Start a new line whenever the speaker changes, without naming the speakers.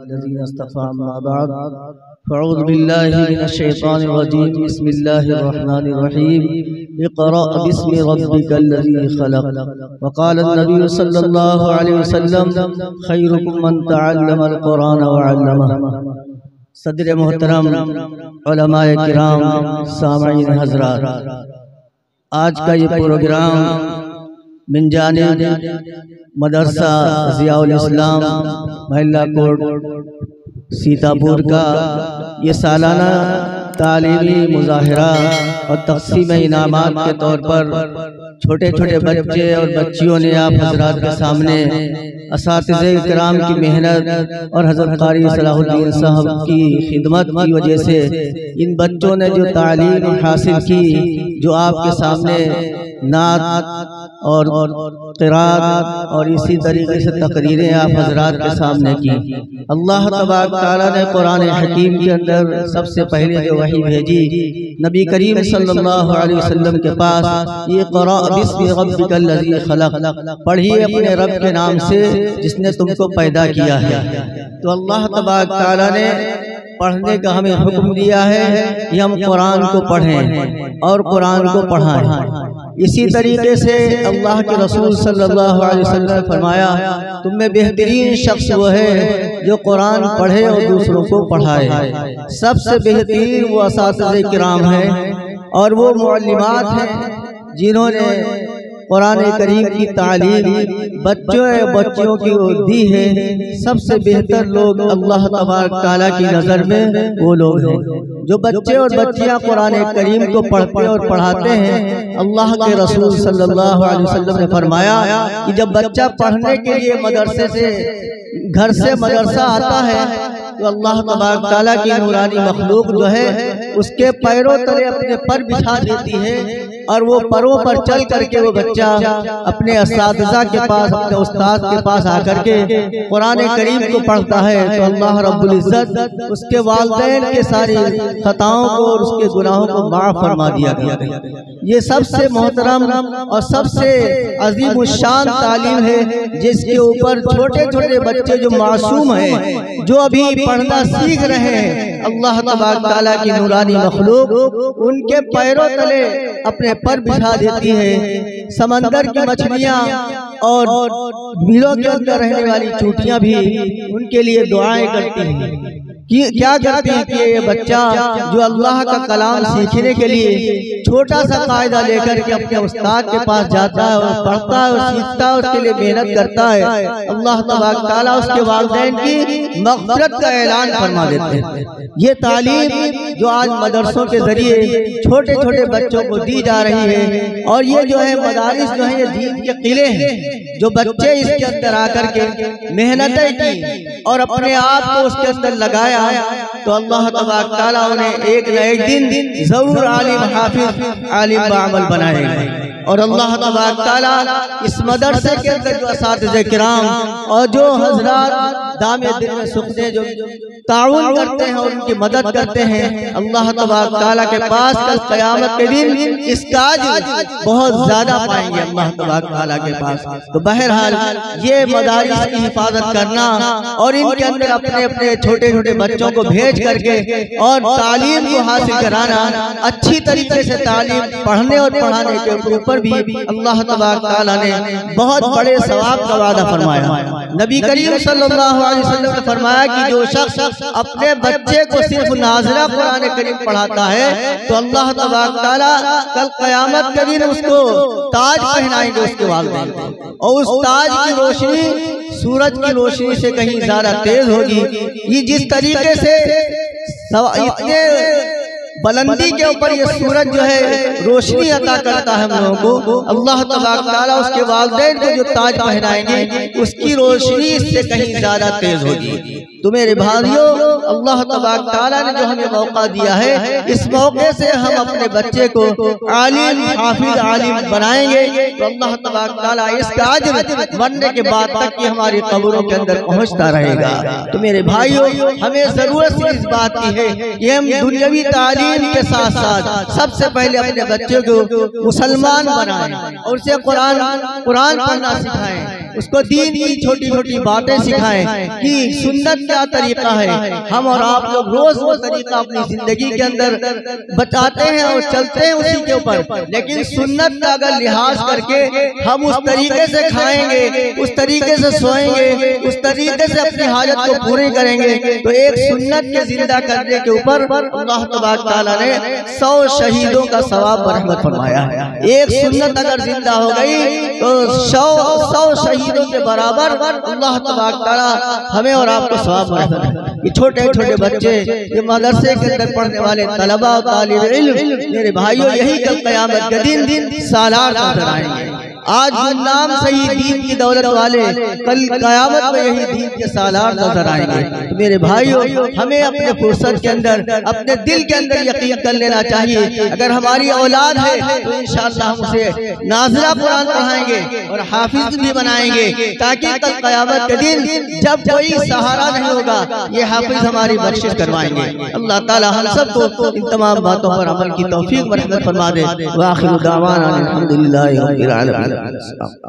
इबादल्लज़ीना इस्तफ़ा अम्मा बअद फ़अऊज़ु बिल्लाहि मिनश शैतानिर रजीम बिस्मिल्लाहिर रहमानिर रहीम इक़रा बिस्मि रब्बिकल्लज़ी खलक़ व क़ाला अन्नबी सल्लल्लाहु अलैहि वसल्लम खैरुकुम मन तअल्लमल क़ुरान व अल्लमह। सदर मोहतरम उलमाए किराम, सामईन हज़रात, आज का ये प्रोग्राम मिन जानिब मदरसा ज़ियाउल इस्लाम महिला कोट सीतापुर का ये सालाना तालीमी मुज़ाहिरा और तक़सीम इनामात के तौर पर छोटे छोटे बच्चे और बच्चियों ने आप हज़रात के सामने असातिज़े इकराम की मेहनत और हज़रत क़ारी सलाहुद्दीन साहब की खिदमत की वजह से इन बच्चों ने जो तालीम हासिल की, जो आपके सामने नात और क़िरात और इसी तरीके से तकरीरें आप हज़रात के सामने की। अल्लाह तबारक तआला ने कुरान हकीम के अंदर सबसे पहले जो वही भेजी नबी करीम सल्लल्लाहु अलैहि वसल्लम के पास, ये क़रा बिस्मि रब्बिकल्लज़ी खलक़, पढ़िए अपने रब के नाम से जिसने तुमको पैदा किया है। तो अल्लाह तबारक तआला ने पढ़ने का हमें हुक्म दिया है कि हम कुरान को पढ़ें और कुरान को पढ़ाएं। इसी तरीके से अल्लाह के रसूल सल्लल्लाहु अलैहि वसल्लम ने फरमाया, तुम में बेहतरीन शख्स वो है जो कुरान पढ़े और दूसरों को पढ़ाए। सबसे बेहतरीन वो असातिज़े किराम है और वो मुअल्लिमात हैं जिन्होंने कुरान करीम की तालीम बच्चों की दी है। सबसे बेहतर लोग अल्लाह तबारक तआला की नज़र में वो लोग हैं जो बच्चे और बच्चियां कुरान करीम को पढ़ते और पढ़ाते हैं। अल्लाह के रसूल सल्लल्लाहु अलैहि वसल्लम ने फरमाया कि जब बच्चा पढ़ने के लिए मदरसे से घर से मदरसा आता है तो अल्लाह तबारक तआला की नूरानी मखलूक जो है उसके पैरों तले अपने पर बिछा देती है और वो परों पर चल करके वो बच्चा अपने असातिज़ा के पास, अपने उस्ताद के पास आकर के कुरान करीम को पढ़ता है तो अल्लाह रब्बुल इज़्ज़त उसके वालिदैन के सारी खताओं को और उसके गुनाहों को माफ़ फरमा दिया गया। ये सबसे मोहतरम और सबसे अजीम शान तालीम है जिसके ऊपर छोटे छोटे बच्चे जो मासूम हैं, जो अभी पढ़ना सीख रहे हैं, अल्लाह तबारक तआला की नूरानी मखलूक उनके पैरों तले अपने पर बिछा देती है। समंदर की मछलियाँ और बिलों के अंदर रहने वाली चूटियाँ भी उनके लिए दुआएं करती हैं। क्या करती है कि ये बच्चा जो अल्लाह का कलाम सीखने के लिए छोटा सा कायदा लेकर के अपने उस्ताद के पास जाता है और पढ़ता है और सीखता है, उसके लिए मेहनत करता है, अल्लाह तबारक तआला उसके वालिदैन की मग़फ़िरत का ऐलान फरमा देते हैं। ये तालीम जो आज मदरसों के जरिए छोटे छोटे बच्चों को दी जा रही है और ये जो है मदारिस जो है ये दीन के किले हैं, जो बच्चे इसके अंदर आकर के मेहनतें की और अपने आप को उसके अंदर लगाया तो अल्लाह तबारक तआला उन्हें एक न एक दिन जरूर आलिम हाफिज आलिम बाअमल बनाएगा। और अल्लाह तबारक तआला इस मदरसे के अंदर जो असातिज़े किराम और जो हज़रात दामे दिल में सुखने जो ताउन करते हैं और उनकी मदद करते हैं, अल्लाह तबारक तआला के पास कल क़यामत के दिन इसका अज्र बहुत ज्यादा पाएंगे अल्लाह तबारक तआला के पास। तो बहरहाल ये मदारिस की हिफाजत करना और इनके अंदर अपने अपने छोटे छोटे बच्चों को भेज करके और तालीम को हासिल कराना, अच्छी तरीके से तालीम पढ़ने और पढ़ाने के ऊपर भी अल्लाह तबारक तआला ने बहुत बड़े सवाब का वादा फरमाया। नबी करीम सल्लल्लाहु अलैहि वसल्लम ने फरमाया कि जो शख्स अपने बच्चे को सिर्फ नाज़िला कुरान करीम पढ़ाता है तो अल्लाह तबारक तआला कल क़यामत के दिन उसको ताज पहनाएंगे उसके वालिदैन, और उस ताज की रोशनी सूरज की रोशनी से कहीं ज्यादा तेज होगी। ये जिस तरीके से इतने बुलंदी के ऊपर ये सूरज जो है रोशनी अता करता है हम लोगों को, अल्लाह तबारक तआला उसके वालिदैन को जो ताज पहनाएंगे उसकी रोशनी इससे कहीं ज्यादा तेज होगी। तो मेरे भाइयों, अल्लाह तबारक तआला ने जो हमें मौका दिया है, इस मौके से हम अपने बच्चे को आलिम हाफिज आलिम बनाएंगे तो अल्लाह तबारक तआला इसका अज्र मरने के बाद तक की हमारी कब्रों के अंदर पहुंचता रहेगा। तो मेरे भाइयों, हमें जरूरत इस बात की है कि हम दुनियावी तालीम के साथ साथ सबसे पहले अपने बच्चों को मुसलमान बनाएं और उसे कुरान पढ़ना सिखाएं, उसको दीन की छोटी छोटी बातें सिखाएं कि सुन्नत क्या तरीका है। हम और आप लोग रोज वो तरीका अपनी जिंदगी के अंदर बताते हैं और चलते हैं उसी के ऊपर, लेकिन सुन्नत का अगर लिहाज करके हम उस तरीके से खाएंगे, उस तरीके से सोएंगे, उस तरीके से अपनी हाजत को पूरी करेंगे, तो एक सुन्नत के जिंदा करने के ऊपर अल्लाह तबारक तआला ने 100 शहीदों का सवाब रहमत फरमाया है। एक सुन्नत अगर जिंदा हो गई तो 100 शहीदों के बराबर अल्लाह तबारक तआला हमें और आपको सवाब रहमत। ये छोटे छोटे बच्चे, ये मदरसे के अंदर पढ़ने वाले तलबा और तालिब इल्म, मेरे भाइयों, यही कल क़यामत के दिन सालार नजर आएंगे। आज नाम सही दीन की दौलत वाले कल क़यामत में यही दीन के सालार नजर आएंगे। तो मेरे भाइयों, हमें अपने फुर्सत के अंदर, अपने दिल के अंदर यकीन कर लेना चाहिए, अगर हमारी औलाद है तो इंशाअल्लाह हम उसे नाज़िरा कुरान पढ़ाएंगे और हाफिज भी बनाएंगे, ताकि कल क़यामत के दिन जब कोई सहारा नहीं होगा, ये हाफिज हमारी बख्शिश करवाएंगे। अल्लाह ताला हम सबको इन तमाम बातों पर अमल की तौफीक व रहमत फरमा दे। व आखिरु दावाना अल्हम्दुलिल्लाहि रब्बिल आलमीन।